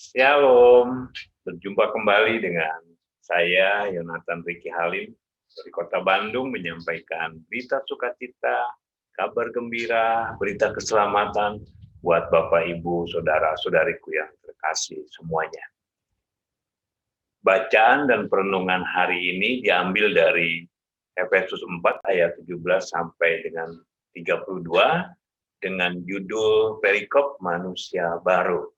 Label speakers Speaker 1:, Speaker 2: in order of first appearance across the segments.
Speaker 1: Shalom, berjumpa kembali dengan saya Yonatan Riki Halim dari Kota Bandung menyampaikan berita sukacita, kabar gembira, berita keselamatan buat Bapak, Ibu, Saudara-saudariku yang terkasih semuanya. Bacaan dan perenungan hari ini diambil dari Efesus 4 ayat 17 sampai dengan 32 dengan judul Perikop Manusia Baru.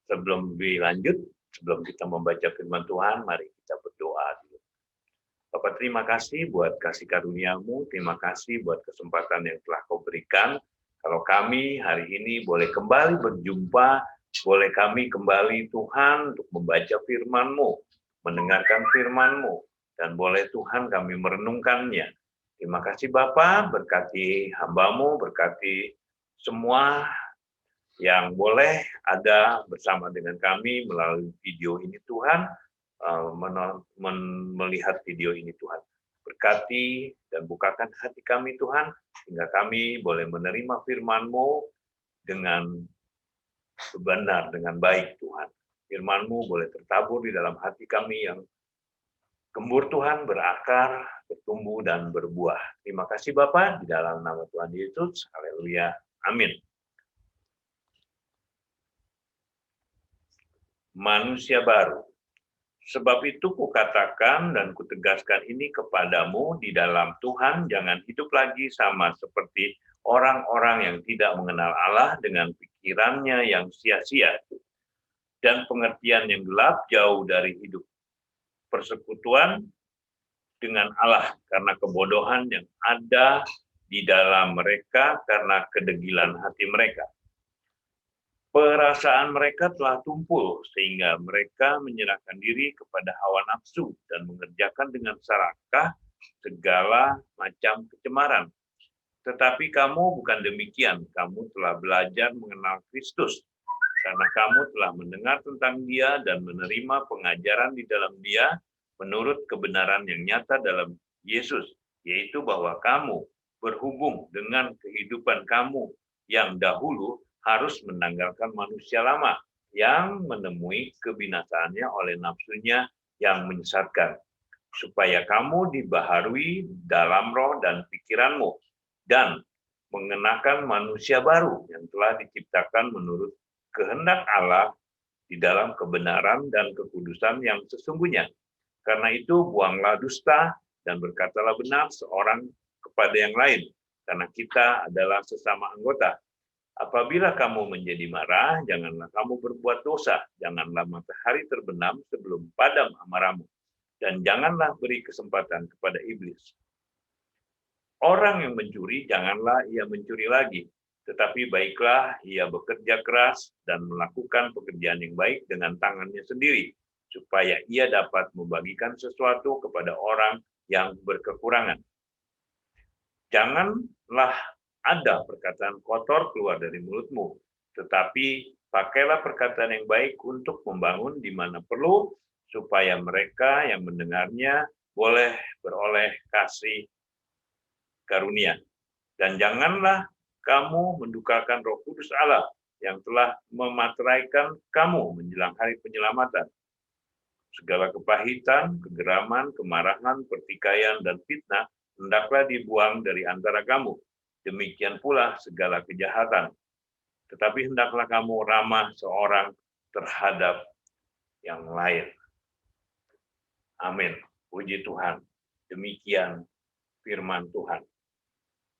Speaker 1: Sebelum dilanjut, sebelum kita membaca firman Tuhan, mari kita berdoa dulu. Bapak, terima kasih buat kasih karunia-Mu, terima kasih buat kesempatan yang telah Kau berikan. Kalau kami hari ini boleh kembali berjumpa, boleh kami kembali Tuhan untuk membaca firman-Mu, mendengarkan firman-Mu, dan boleh Tuhan kami merenungkannya. Terima kasih Bapak, berkati hamba-Mu, berkati semua yang boleh ada bersama dengan kami melalui video ini Tuhan, melihat video ini Tuhan. Berkati dan bukakan hati kami Tuhan, sehingga kami boleh menerima firman-Mu dengan benar, dengan baik Tuhan. Firman-Mu boleh tertabur di dalam hati kami yang gembur Tuhan, berakar, bertumbuh, dan berbuah. Terima kasih Bapa, di dalam nama Tuhan Yesus, haleluya, amin. Manusia baru. Sebab itu kukatakan dan kutegaskan ini kepadamu di dalam Tuhan, jangan hidup lagi sama seperti orang-orang yang tidak mengenal Allah dengan pikirannya yang sia-sia dan pengertian yang gelap jauh dari hidup persekutuan dengan Allah karena kebodohan yang ada di dalam mereka karena kedegilan hati mereka. Perasaan mereka telah tumpul sehingga mereka menyerahkan diri kepada hawa nafsu dan mengerjakan dengan serakah segala macam kecemaran. Tetapi kamu bukan demikian, kamu telah belajar mengenal Kristus, karena kamu telah mendengar tentang Dia dan menerima pengajaran di dalam Dia menurut kebenaran yang nyata dalam Yesus, yaitu bahwa kamu berhubung dengan kehidupan kamu yang dahulu harus menanggalkan manusia lama yang menemui kebinasaannya oleh nafsunya yang menyesatkan, supaya kamu dibaharui dalam roh dan pikiranmu, dan mengenakan manusia baru yang telah diciptakan menurut kehendak Allah di dalam kebenaran dan kekudusan yang sesungguhnya. Karena itu buanglah dusta dan berkatalah benar seorang kepada yang lain, karena kita adalah sesama anggota. Apabila kamu menjadi marah, janganlah kamu berbuat dosa, janganlah matahari terbenam sebelum padam amarahmu, dan janganlah beri kesempatan kepada iblis. Orang yang mencuri, janganlah ia mencuri lagi, tetapi baiklah ia bekerja keras dan melakukan pekerjaan yang baik dengan tangannya sendiri, supaya ia dapat membagikan sesuatu kepada orang yang berkekurangan. Janganlah ada perkataan kotor keluar dari mulutmu, tetapi pakailah perkataan yang baik untuk membangun di mana perlu, supaya mereka yang mendengarnya boleh beroleh kasih karunia. Dan janganlah kamu mendukakan Roh Kudus Allah yang telah memateraikan kamu menjelang hari penyelamatan. Segala kepahitan, kegeraman, kemarahan, pertikaian, dan fitnah hendaklah dibuang dari antara kamu. Demikian pula segala kejahatan. Tetapi hendaklah kamu ramah seorang terhadap yang lain. Amin. Puji Tuhan. Demikian firman Tuhan.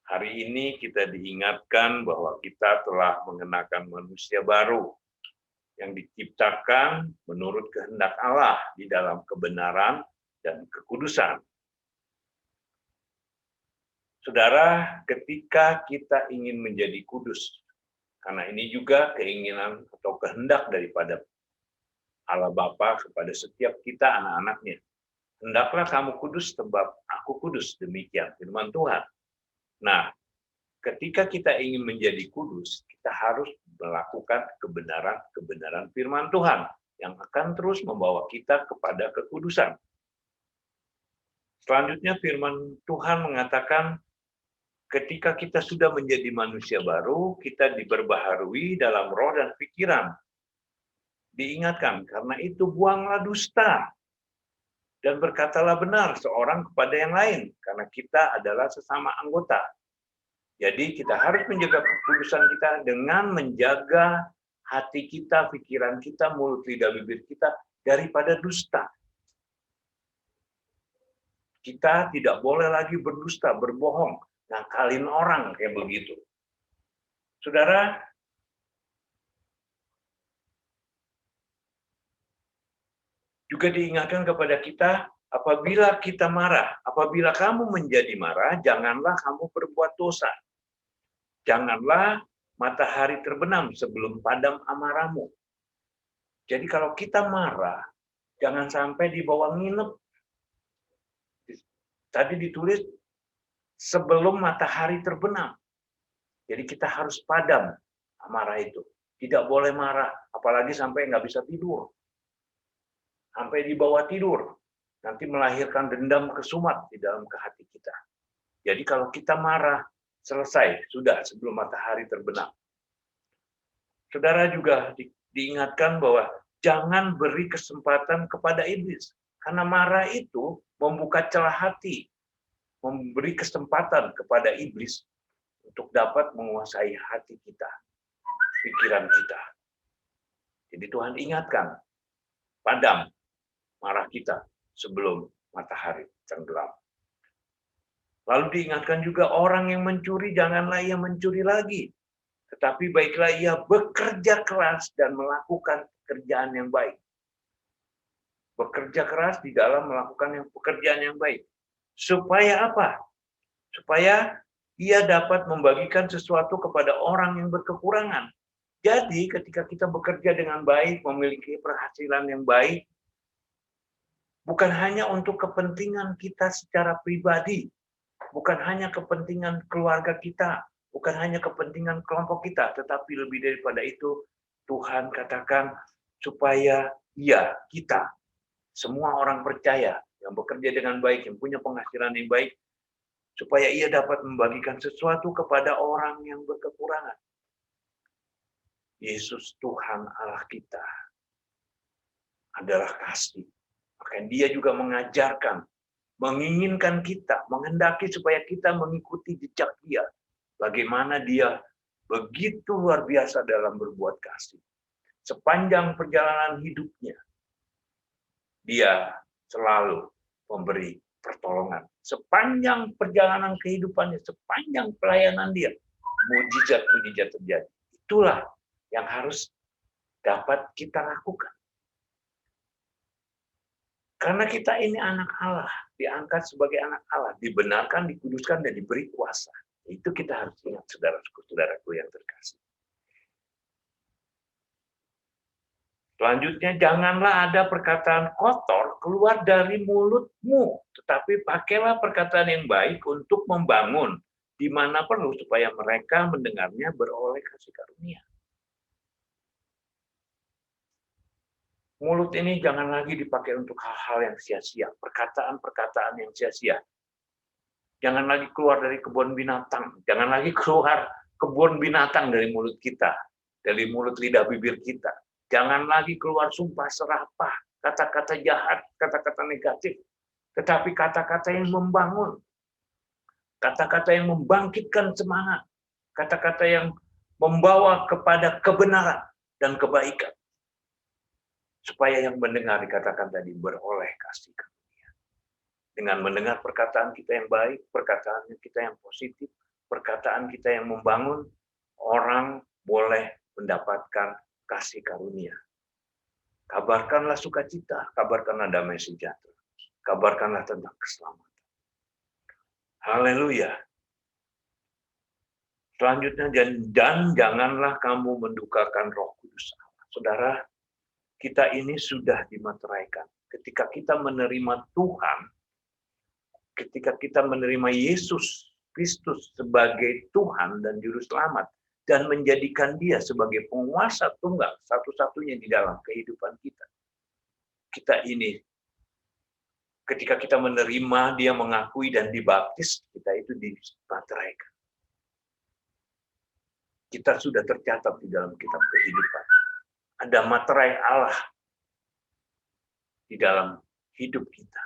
Speaker 1: Hari ini kita diingatkan bahwa kita telah mengenakan manusia baru yang diciptakan menurut kehendak Allah di dalam kebenaran dan kekudusan. Saudara, ketika kita ingin menjadi kudus, karena ini juga keinginan atau kehendak daripada Allah Bapa kepada setiap kita anak-anaknya. Hendaklah kamu kudus sebab aku kudus, demikian firman Tuhan. Nah, ketika kita ingin menjadi kudus, kita harus melakukan kebenaran firman Tuhan yang akan terus membawa kita kepada kekudusan. Selanjutnya firman Tuhan mengatakan, ketika kita sudah menjadi manusia baru, kita diperbaharui dalam roh dan pikiran. diingatkan, karena itu buanglah dusta dan berkatalah benar seorang kepada yang lain, karena kita adalah sesama anggota. Jadi kita harus menjaga kekudusan kita dengan menjaga hati kita, pikiran kita, mulut, lidah, bibir kita daripada dusta. Kita tidak boleh lagi berdusta, berbohong, ngakalin orang kayak begitu. Saudara, juga diingatkan kepada kita, apabila kita marah, apabila kamu menjadi marah, janganlah kamu berbuat dosa. Janganlah matahari terbenam sebelum padam amarahmu. Jadi kalau kita marah, jangan sampai dibawa nginep. Tadi ditulis sebelum matahari terbenam. Jadi kita harus padam amarah itu. Tidak boleh marah, apalagi sampai nggak bisa tidur. Sampai dibawa tidur. Nanti melahirkan dendam kesumat di dalam hati kita. Jadi kalau kita marah, selesai, sudah sebelum matahari terbenam. Saudara juga diingatkan bahwa jangan beri kesempatan kepada iblis. Karena marah itu membuka celah hati, memberi kesempatan kepada iblis untuk dapat menguasai hati kita, pikiran kita. Jadi Tuhan ingatkan, padam marah kita sebelum matahari tenggelam. Lalu diingatkan juga orang yang mencuri, janganlah ia mencuri lagi. Tetapi baiklah ia bekerja keras dan melakukan pekerjaan yang baik. Bekerja keras di dalam melakukan pekerjaan yang baik. Supaya apa? Supaya ia dapat membagikan sesuatu kepada orang yang berkekurangan. Jadi ketika kita bekerja dengan baik, memiliki penghasilan yang baik, bukan hanya untuk kepentingan kita secara pribadi, bukan hanya kepentingan keluarga kita, bukan hanya kepentingan kelompok kita, tetapi lebih daripada itu, Tuhan katakan supaya kita, semua orang percaya, yang bekerja dengan baik, yang punya penghasilan yang baik, supaya ia dapat membagikan sesuatu kepada orang yang berkekurangan. Yesus Tuhan Allah kita adalah kasih. Maka dia juga mengajarkan, menginginkan kita, menghendaki supaya kita mengikuti jejak dia. Bagaimana dia begitu luar biasa dalam berbuat kasih. Sepanjang perjalanan hidupnya, dia selalu memberi pertolongan. Sepanjang perjalanan kehidupannya, sepanjang pelayanan dia, mujizat-mujizat terjadi. Itulah yang harus dapat kita lakukan. Karena kita ini anak Allah, diangkat sebagai anak Allah, dibenarkan, dikuduskan, dan diberi kuasa. Itu kita harus ingat, saudaraku yang terkasih. Selanjutnya, janganlah ada perkataan kotor keluar dari mulutmu, tetapi pakailah perkataan yang baik untuk membangun di mana perlu, supaya mereka mendengarnya beroleh kasih karunia. Mulut ini jangan lagi dipakai untuk hal-hal yang sia-sia, perkataan-perkataan yang sia-sia. Jangan lagi keluar dari kebun binatang, jangan lagi keluar kebun binatang dari mulut kita, dari mulut lidah bibir kita. Jangan lagi keluar sumpah serapah, kata-kata jahat, kata-kata negatif, tetapi kata-kata yang membangun, kata-kata yang membangkitkan semangat, kata-kata yang membawa kepada kebenaran dan kebaikan. Supaya yang mendengar dikatakan tadi beroleh kasih karunia. Dengan mendengar perkataan kita yang baik, perkataan kita yang positif, perkataan kita yang membangun, orang boleh mendapatkan kasih karunia. Kabarkanlah sukacita, kabarkanlah damai sejahtera, kabarkanlah tentang keselamatan. Haleluya. Selanjutnya, dan janganlah kamu mendukakan Roh Kudus Allah. Saudara, kita ini sudah dimateraikan. Ketika kita menerima Tuhan, ketika kita menerima Yesus Kristus sebagai Tuhan dan Juru Selamat, dan menjadikan dia sebagai penguasa tunggal satu-satunya di dalam kehidupan kita. Kita ini, ketika kita menerima, dia mengakui dan dibaptis, kita itu dimateraikan. Kita sudah tercatat di dalam kitab kehidupan. ada materai Allah di dalam hidup kita.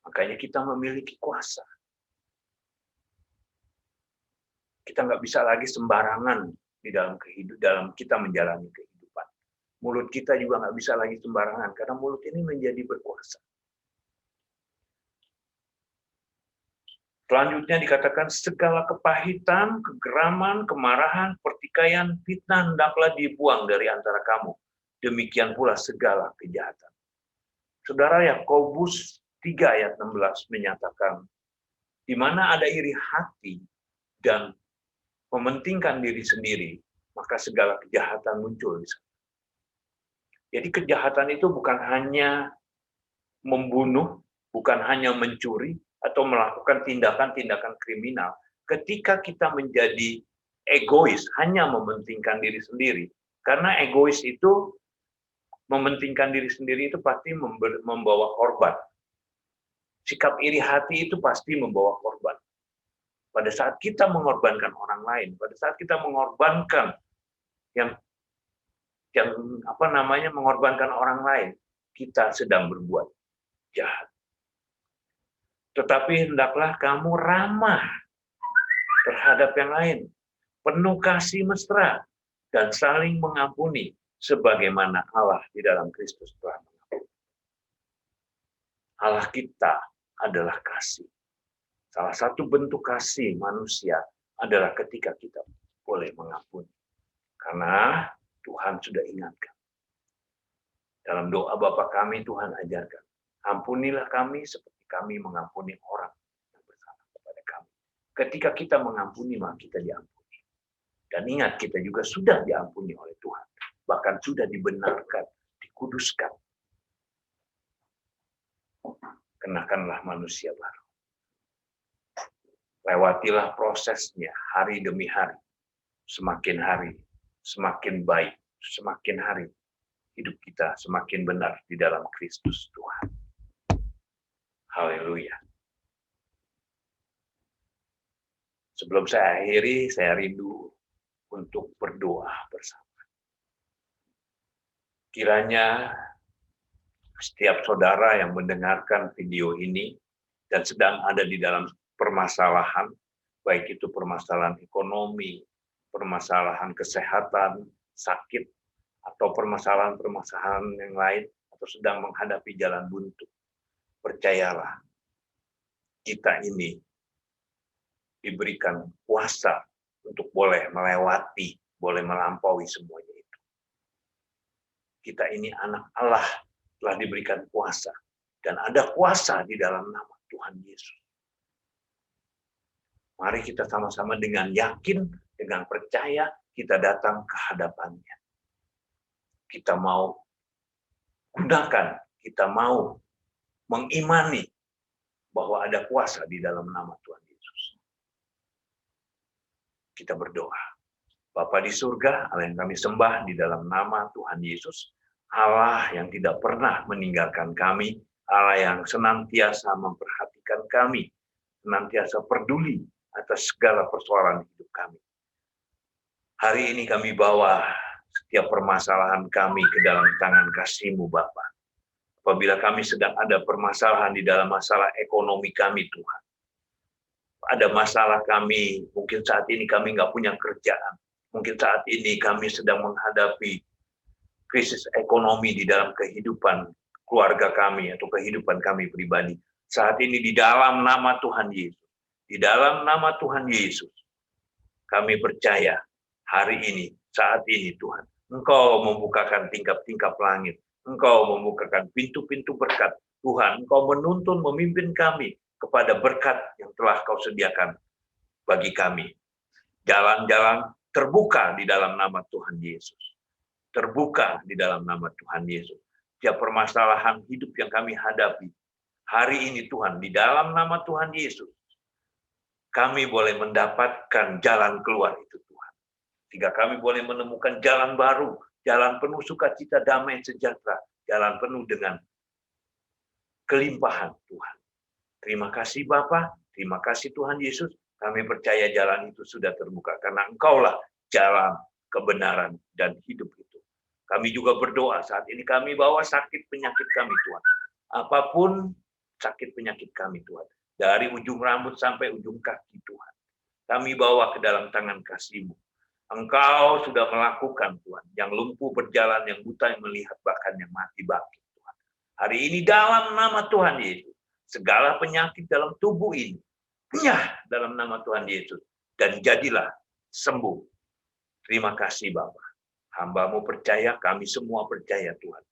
Speaker 1: Makanya kita memiliki kuasa. Kita nggak bisa lagi sembarangan di dalam kita menjalani kehidupan. Mulut kita juga nggak bisa lagi sembarangan, karena mulut ini menjadi berkuasa. Selanjutnya dikatakan segala kepahitan, kegeraman, kemarahan, pertikaian, fitnah hendaklah dibuang dari antara kamu. Demikian pula segala kejahatan. Saudara, Yakobus 3 ayat 16 menyatakan, di mana ada iri hati dan mementingkan diri sendiri, maka segala kejahatan muncul di sana. Jadi kejahatan itu bukan hanya membunuh, bukan hanya mencuri, atau melakukan tindakan-tindakan kriminal. Ketika kita menjadi egois, hanya mementingkan diri sendiri. Karena egois itu, mementingkan diri sendiri itu pasti membawa korban. Sikap iri hati itu pasti membawa korban. Pada saat kita mengorbankan orang lain, pada saat kita mengorbankan mengorbankan orang lain, kita sedang berbuat jahat. Tetapi hendaklah kamu ramah terhadap yang lain, penuh kasih mesra, dan saling mengampuni, sebagaimana Allah di dalam Kristus telah mengampuni. Allah kita adalah kasih. Salah satu bentuk kasih manusia adalah ketika kita boleh mengampuni. Karena Tuhan sudah ingatkan. Dalam doa Bapa kami, Tuhan ajarkan, ampunilah kami seperti kami mengampuni orang yang bersalah kepada kami. Ketika kita mengampuni, maka kita diampuni. Dan ingat, kita juga sudah diampuni oleh Tuhan. Bahkan sudah dibenarkan, dikuduskan. Kenakanlah manusia baru. Lewatilah prosesnya hari demi hari. Semakin hari, semakin baik. Semakin hari, hidup kita semakin benar di dalam Kristus Tuhan. Haleluya. Sebelum saya akhiri, saya rindu untuk berdoa bersama. Kiranya setiap saudara yang mendengarkan video ini dan sedang ada di dalam permasalahan, baik itu permasalahan ekonomi, permasalahan kesehatan, sakit, atau permasalahan-permasalahan yang lain, atau sedang menghadapi jalan buntu. Percayalah, kita ini diberikan kuasa untuk boleh melewati, boleh melampaui semuanya itu. Kita ini anak Allah, telah diberikan kuasa. Dan ada kuasa di dalam nama Tuhan Yesus. Mari kita sama-sama dengan yakin, dengan percaya, kita datang ke hadapannya. Kita mau gunakan, kita mau mengimani bahwa ada kuasa di dalam nama Tuhan Yesus. Kita berdoa. Bapa di surga, Allah yang kami sembah di dalam nama Tuhan Yesus, Allah yang tidak pernah meninggalkan kami, Allah yang senantiasa memperhatikan kami, senantiasa peduli atas segala persoalan hidup kami. Hari ini kami bawa setiap permasalahan kami ke dalam tangan kasih-Mu, Bapa. Apabila kami sedang ada permasalahan di dalam masalah ekonomi kami, Tuhan. Ada masalah kami, mungkin saat ini kami nggak punya kerjaan. Mungkin saat ini kami sedang menghadapi krisis ekonomi di dalam kehidupan keluarga kami atau kehidupan kami pribadi. Saat ini di dalam nama Tuhan Yesus. Di dalam nama Tuhan Yesus. Kami percaya hari ini, saat ini Tuhan. Engkau membukakan tingkap-tingkap langit. Engkau membukakan pintu-pintu berkat. Tuhan, Engkau menuntun, memimpin kami kepada berkat yang telah Kau sediakan bagi kami. Jalan-jalan terbuka di dalam nama Tuhan Yesus. Terbuka di dalam nama Tuhan Yesus. Setiap permasalahan hidup yang kami hadapi, hari ini Tuhan, di dalam nama Tuhan Yesus, kami boleh mendapatkan jalan keluar itu Tuhan. Sehingga kami boleh menemukan jalan baru, jalan penuh sukacita, damai, sejahtera, jalan penuh dengan kelimpahan Tuhan. Terima kasih Bapa, terima kasih Tuhan Yesus. Kami percaya jalan itu sudah terbuka karena Engkaulah jalan, kebenaran, dan hidup itu. Kami juga berdoa saat ini, kami bawa sakit penyakit kami Tuhan. Apapun sakit penyakit kami Tuhan. Dari ujung rambut sampai ujung kaki Tuhan. Kami bawa ke dalam tangan kasih-Mu. Engkau sudah melakukan Tuhan. Yang lumpuh berjalan, yang buta yang melihat, bahkan yang mati bangkit Tuhan. Hari ini dalam nama Tuhan Yesus. Segala penyakit dalam tubuh ini. Penyah dalam nama Tuhan Yesus. Dan jadilah sembuh. Terima kasih Bapa. Hamba-Mu percaya, kami semua percaya Tuhan.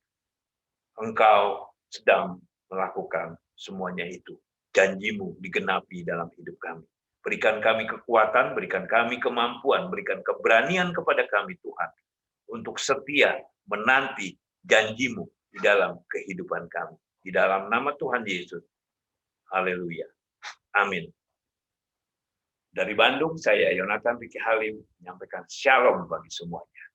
Speaker 1: Engkau sedang melakukan semuanya itu. Janji-Mu digenapi dalam hidup kami. Berikan kami kekuatan, berikan kami kemampuan, berikan keberanian kepada kami Tuhan. Untuk setia menanti janji-Mu di dalam kehidupan kami. Di dalam nama Tuhan Yesus. Haleluya. Amin. Dari Bandung, saya Yonatan Riki Halim menyampaikan shalom bagi semuanya.